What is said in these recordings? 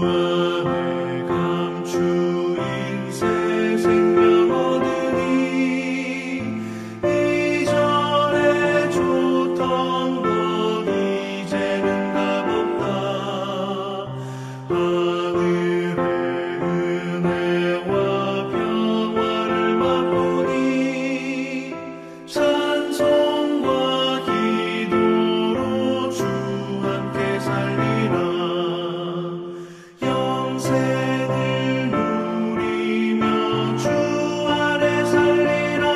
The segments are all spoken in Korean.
안에 감추인 새 생명 얻으니 이전에 줬던 것 이제는 값없다. 하늘의 은혜와 평화를 맛보니 찬송과 기도로 주 함께 살리라. 영생을 누리며 주 안에 살리라.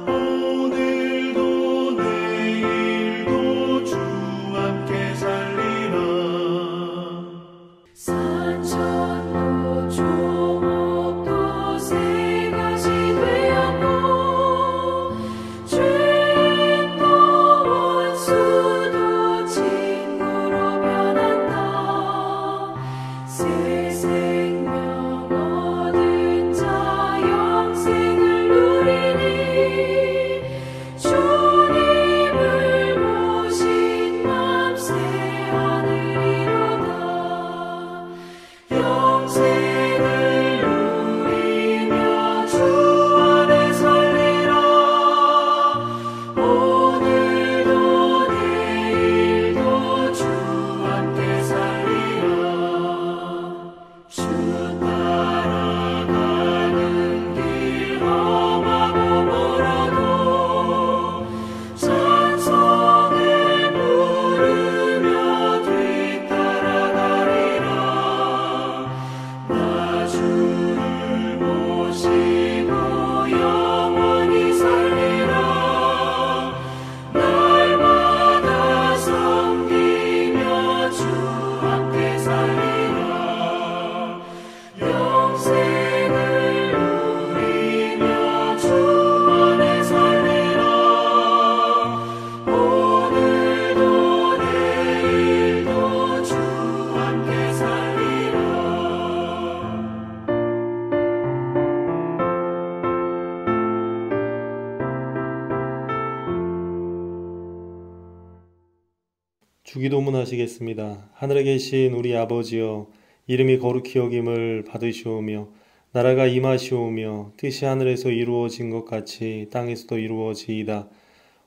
오늘도 내일도 주 함께 살리라. 산천도 조목도 새같이 되었고 죄인도 원수도 친구로 변한다. 새 생명 얻은 자 영생을 누리니 주님을 모신 맘 새 하늘이로다. 영생을 누리며 주 안에 살리라. 오늘도 내일도 주 함께 살리라. 주 따라가는 길 험하고 멀어도 찬송을 부르며 뒤따라가리라. 나 주를 모시고 영원히 살리라. 날마다 섬기며 주 함께 살리라. 영생을 누리며 주 안에 살리라. 오늘도 내일도 주 함께 살리라. 주기도문 하시겠습니다. 하늘에 계신 우리 아버지여, 이름이 거룩히 여김을 받으시오며 나라가 임하시오며 뜻이 하늘에서 이루어진 것 같이 땅에서도 이루어지이다.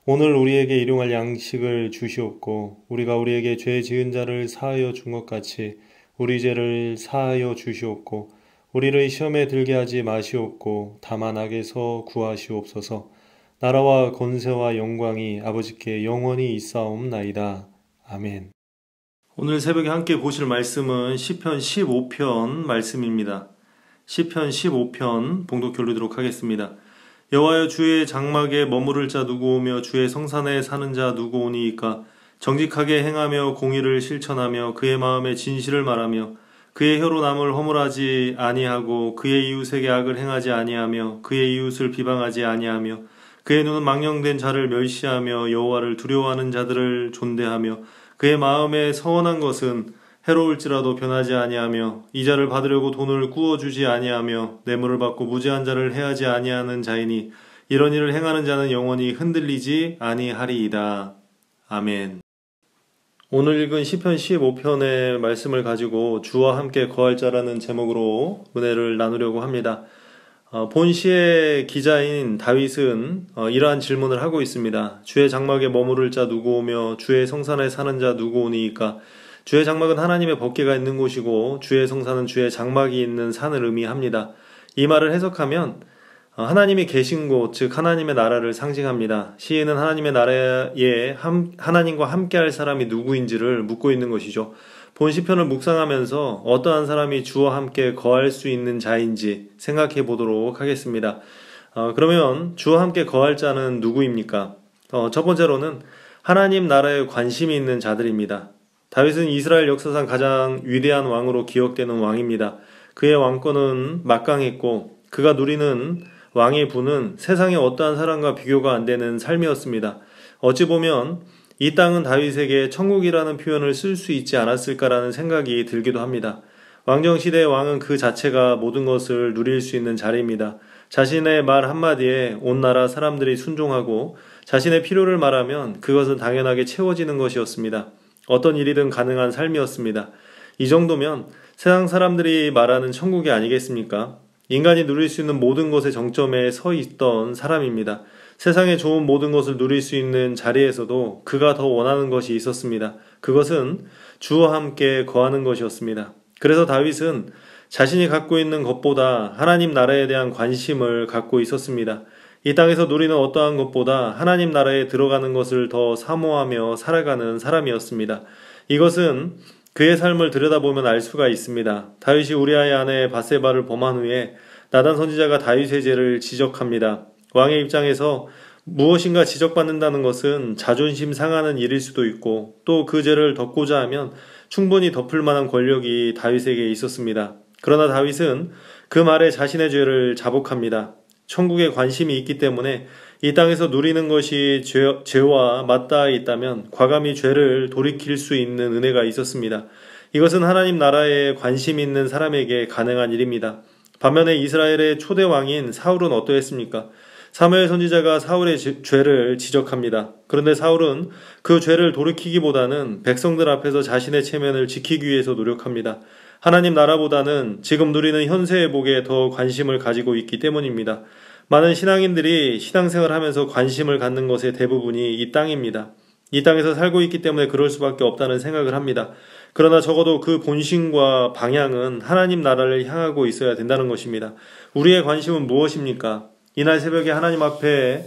오늘 우리에게 일용할 양식을 주시옵고 우리가 우리에게 죄 지은 자를 사하여 준 것 같이 우리 죄를 사하여 주시옵고 우리를 시험에 들게 하지 마시옵고 다만 악에서 구하시옵소서. 나라와 권세와 영광이 아버지께 영원히 있사옵나이다. 아멘. 오늘 새벽에 함께 보실 말씀은 시편 15편 말씀입니다. 시편 15편 봉독 교르도록 하겠습니다. 여호와여, 주의 장막에 머무를 자 누구 오며 주의 성산에 사는 자 누구 오니이까. 정직하게 행하며 공의를 실천하며 그의 마음에 진실을 말하며 그의 혀로 남을 허물하지 아니하고 그의 이웃에게 악을 행하지 아니하며 그의 이웃을 비방하지 아니하며 그의 눈은 망령된 자를 멸시하며 여호와를 두려워하는 자들을 존대하며 그의 마음에 서원한 것은 해로울지라도 변하지 아니하며 이자를 받으려고 돈을 구워주지 아니하며 뇌물을 받고 무죄한 자를 해하지 아니하는 자이니 이런 일을 행하는 자는 영원히 흔들리지 아니하리이다. 아멘. 오늘 읽은 시편 15편의 말씀을 가지고 주와 함께 거할 자라는 제목으로 은혜를 나누려고 합니다. 본 시의 기자인 다윗은 이러한 질문을 하고 있습니다. 주의 장막에 머무를 자 누구 오며 주의 성산에 사는 자 누구 오니이까. 주의 장막은 하나님의 법궤가 있는 곳이고 주의 성산은 주의 장막이 있는 산을 의미합니다. 이 말을 해석하면 하나님이 계신 곳, 즉 하나님의 나라를 상징합니다. 시인은 하나님의 나라에 하나님과 함께할 사람이 누구인지를 묻고 있는 것이죠. 본 시편을 묵상하면서 어떠한 사람이 주와 함께 거할 수 있는 자인지 생각해 보도록 하겠습니다. 그러면 주와 함께 거할 자는 누구입니까? 첫 번째로는 하나님 나라에 관심이 있는 자들입니다. 다윗은 이스라엘 역사상 가장 위대한 왕으로 기억되는 왕입니다. 그의 왕권은 막강했고 그가 누리는 왕의 부는 세상의 어떠한 사람과 비교가 안 되는 삶이었습니다. 어찌 보면 이 땅은 다윗에게 천국이라는 표현을 쓸 수 있지 않았을까라는 생각이 들기도 합니다. 왕정시대의 왕은 그 자체가 모든 것을 누릴 수 있는 자리입니다. 자신의 말 한마디에 온 나라 사람들이 순종하고 자신의 필요를 말하면 그것은 당연하게 채워지는 것이었습니다. 어떤 일이든 가능한 삶이었습니다. 이 정도면 세상 사람들이 말하는 천국이 아니겠습니까? 인간이 누릴 수 있는 모든 것의 정점에 서 있던 사람입니다. 세상의 좋은 모든 것을 누릴 수 있는 자리에서도 그가 더 원하는 것이 있었습니다. 그것은 주와 함께 거하는 것이었습니다. 그래서 다윗은 자신이 갖고 있는 것보다 하나님 나라에 대한 관심을 갖고 있었습니다. 이 땅에서 누리는 어떠한 것보다 하나님 나라에 들어가는 것을 더 사모하며 살아가는 사람이었습니다. 이것은 그의 삶을 들여다보면 알 수가 있습니다. 다윗이 우리아의 아내 밧세바를 범한 후에 나단 선지자가 다윗의 죄를 지적합니다. 왕의 입장에서 무엇인가 지적받는다는 것은 자존심 상하는 일일 수도 있고 또 그 죄를 덮고자 하면 충분히 덮을 만한 권력이 다윗에게 있었습니다. 그러나 다윗은 그 말에 자신의 죄를 자복합니다. 천국에 관심이 있기 때문에 이 땅에서 누리는 것이 죄와 맞닿아 있다면 과감히 죄를 돌이킬 수 있는 은혜가 있었습니다. 이것은 하나님 나라에 관심 있는 사람에게 가능한 일입니다. 반면에 이스라엘의 초대 왕인 사울은 어떠했습니까? 사무엘 선지자가 사울의 죄를 지적합니다. 그런데 사울은 그 죄를 돌이키기보다는 백성들 앞에서 자신의 체면을 지키기 위해서 노력합니다. 하나님 나라보다는 지금 누리는 현세의 복에 더 관심을 가지고 있기 때문입니다. 많은 신앙인들이 신앙생활을 하면서 관심을 갖는 것의 대부분이 이 땅입니다. 이 땅에서 살고 있기 때문에 그럴 수밖에 없다는 생각을 합니다. 그러나 적어도 그 본심과 방향은 하나님 나라를 향하고 있어야 된다는 것입니다. 우리의 관심은 무엇입니까? 이날 새벽에 하나님 앞에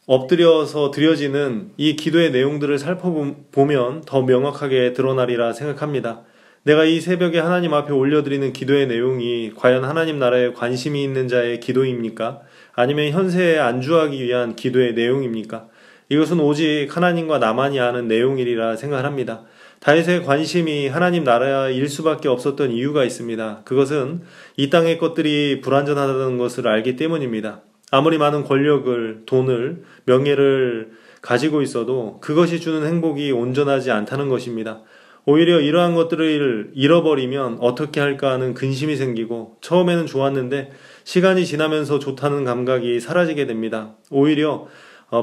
엎드려서 드려지는 이 기도의 내용들을 살펴보면 더 명확하게 드러나리라 생각합니다. 내가 이 새벽에 하나님 앞에 올려드리는 기도의 내용이 과연 하나님 나라에 관심이 있는 자의 기도입니까? 아니면 현세에 안주하기 위한 기도의 내용입니까? 이것은 오직 하나님과 나만이 아는 내용이리라 생각합니다. 다윗의 관심이 하나님 나라일 수밖에 없었던 이유가 있습니다. 그것은 이 땅의 것들이 불완전하다는 것을 알기 때문입니다. 아무리 많은 권력을, 돈을, 명예를 가지고 있어도 그것이 주는 행복이 온전하지 않다는 것입니다. 오히려 이러한 것들을 잃어버리면 어떻게 할까 하는 근심이 생기고 처음에는 좋았는데 시간이 지나면서 좋다는 감각이 사라지게 됩니다. 오히려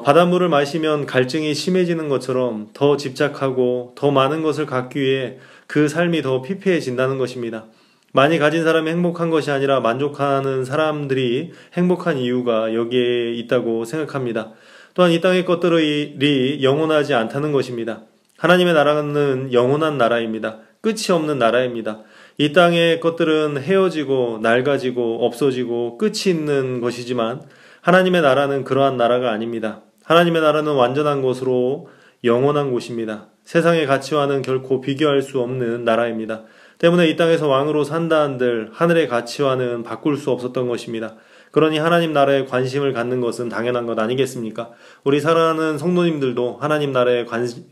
바닷물을 마시면 갈증이 심해지는 것처럼 더 집착하고 더 많은 것을 갖기 위해 그 삶이 더 피폐해진다는 것입니다. 많이 가진 사람이 행복한 것이 아니라 만족하는 사람들이 행복한 이유가 여기에 있다고 생각합니다. 또한 이 땅의 것들이 영원하지 않다는 것입니다. 하나님의 나라는 영원한 나라입니다. 끝이 없는 나라입니다. 이 땅의 것들은 헤어지고 낡아지고 없어지고 끝이 있는 것이지만 하나님의 나라는 그러한 나라가 아닙니다. 하나님의 나라는 완전한 곳으로 영원한 곳입니다. 세상의 가치와는 결코 비교할 수 없는 나라입니다. 때문에 이 땅에서 왕으로 산다 한들 하늘의 가치와는 바꿀 수 없었던 것입니다. 그러니 하나님 나라에 관심을 갖는 것은 당연한 것 아니겠습니까? 우리 사랑하는 성도님들도 하나님 나라에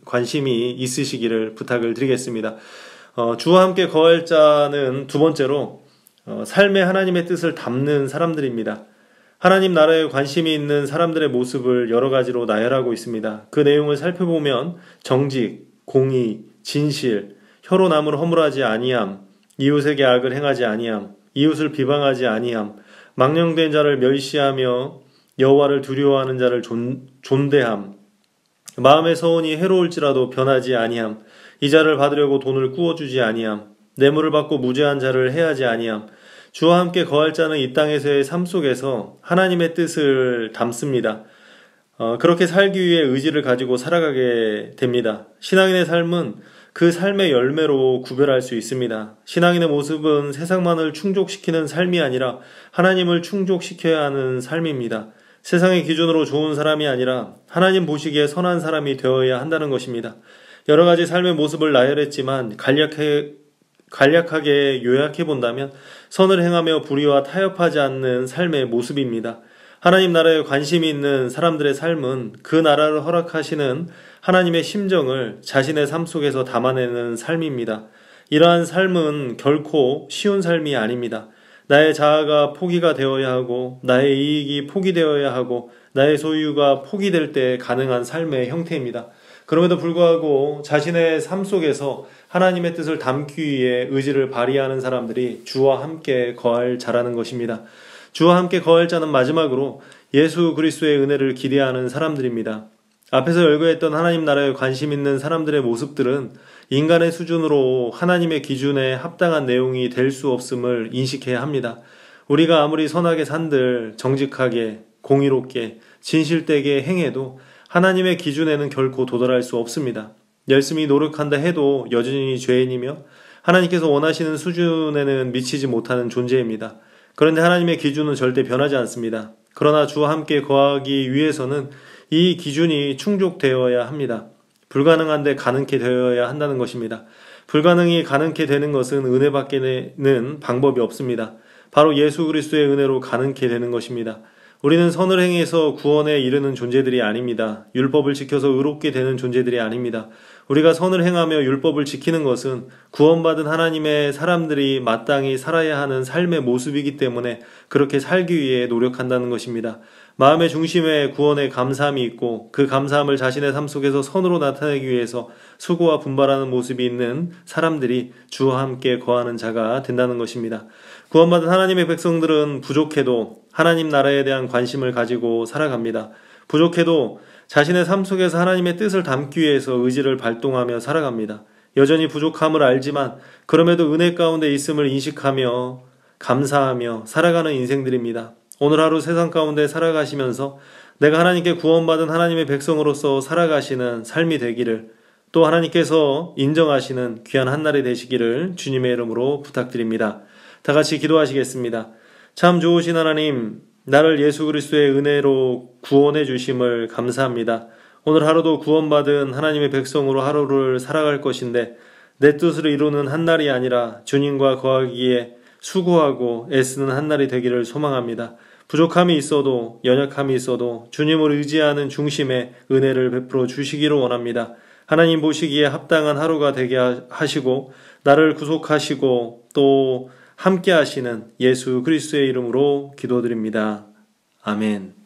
관심이 있으시기를 부탁을 드리겠습니다. 주와 함께 거할 자는 두 번째로 삶에 하나님의 뜻을 담는 사람들입니다. 하나님 나라에 관심이 있는 사람들의 모습을 여러 가지로 나열하고 있습니다. 그 내용을 살펴보면 정직, 공의, 진실, 혀로 남을 허물하지 아니함, 이웃에게 악을 행하지 아니함, 이웃을 비방하지 아니함, 망령된 자를 멸시하며 여호와를 두려워하는 자를 존대함, 마음의 서원이 해로울지라도 변하지 아니함, 이자를 받으려고 돈을 꾸어주지 아니함, 뇌물을 받고 무죄한 자를 해하지 아니함. 주와 함께 거할 자는 이 땅에서의 삶 속에서 하나님의 뜻을 담습니다. 그렇게 살기 위해 의지를 가지고 살아가게 됩니다. 신앙인의 삶은 그 삶의 열매로 구별할 수 있습니다. 신앙인의 모습은 세상만을 충족시키는 삶이 아니라 하나님을 충족시켜야 하는 삶입니다. 세상의 기준으로 좋은 사람이 아니라 하나님 보시기에 선한 사람이 되어야 한다는 것입니다. 여러 가지 삶의 모습을 나열했지만 간략하게 요약해 본다면 선을 행하며 불의와 타협하지 않는 삶의 모습입니다. 하나님 나라에 관심이 있는 사람들의 삶은 그 나라를 허락하시는 하나님의 심정을 자신의 삶 속에서 담아내는 삶입니다. 이러한 삶은 결코 쉬운 삶이 아닙니다. 나의 자아가 포기가 되어야 하고 나의 이익이 포기되어야 하고 나의 소유가 포기될 때 가능한 삶의 형태입니다. 그럼에도 불구하고 자신의 삶 속에서 하나님의 뜻을 담기 위해 의지를 발휘하는 사람들이 주와 함께 거할 자라는 것입니다. 주와 함께 거할 자는 마지막으로 예수 그리스도의 은혜를 기대하는 사람들입니다. 앞에서 열거했던 하나님 나라에 관심 있는 사람들의 모습들은 인간의 수준으로 하나님의 기준에 합당한 내용이 될 수 없음을 인식해야 합니다. 우리가 아무리 선하게 산들 정직하게 공의롭게 진실되게 행해도 하나님의 기준에는 결코 도달할 수 없습니다. 열심히 노력한다 해도 여전히 죄인이며 하나님께서 원하시는 수준에는 미치지 못하는 존재입니다. 그런데 하나님의 기준은 절대 변하지 않습니다. 그러나 주와 함께 거하기 위해서는 이 기준이 충족되어야 합니다. 불가능한데 가능케 되어야 한다는 것입니다. 불가능이 가능케 되는 것은 은혜밖에는 방법이 없습니다. 바로 예수 그리스도의 은혜로 가능케 되는 것입니다. 우리는 선을 행해서 구원에 이르는 존재들이 아닙니다. 율법을 지켜서 의롭게 되는 존재들이 아닙니다. 우리가 선을 행하며 율법을 지키는 것은 구원받은 하나님의 사람들이 마땅히 살아야 하는 삶의 모습이기 때문에 그렇게 살기 위해 노력한다는 것입니다. 마음의 중심에 구원의 감사함이 있고 그 감사함을 자신의 삶 속에서 선으로 나타내기 위해서 수고와 분발하는 모습이 있는 사람들이 주와 함께 거하는 자가 된다는 것입니다. 구원받은 하나님의 백성들은 부족해도 하나님 나라에 대한 관심을 가지고 살아갑니다. 부족해도 자신의 삶 속에서 하나님의 뜻을 담기 위해서 의지를 발동하며 살아갑니다. 여전히 부족함을 알지만 그럼에도 은혜 가운데 있음을 인식하며 감사하며 살아가는 인생들입니다. 오늘 하루 세상 가운데 살아가시면서 내가 하나님께 구원받은 하나님의 백성으로서 살아가시는 삶이 되기를, 또 하나님께서 인정하시는 귀한 한날이 되시기를 주님의 이름으로 부탁드립니다. 다 같이 기도하시겠습니다. 참 좋으신 하나님, 나를 예수 그리스도의 은혜로 구원해 주심을 감사합니다. 오늘 하루도 구원받은 하나님의 백성으로 하루를 살아갈 것인데 내 뜻을 이루는 한날이 아니라 주님과 거하기에 수고하고 애쓰는 한날이 되기를 소망합니다. 부족함이 있어도 연약함이 있어도 주님을 의지하는 중심에 은혜를 베풀어 주시기를 원합니다. 하나님 보시기에 합당한 하루가 되게 하시고 나를 구속하시고 또 함께 하시는 예수 그리스도의 이름으로 기도드립니다. 아멘.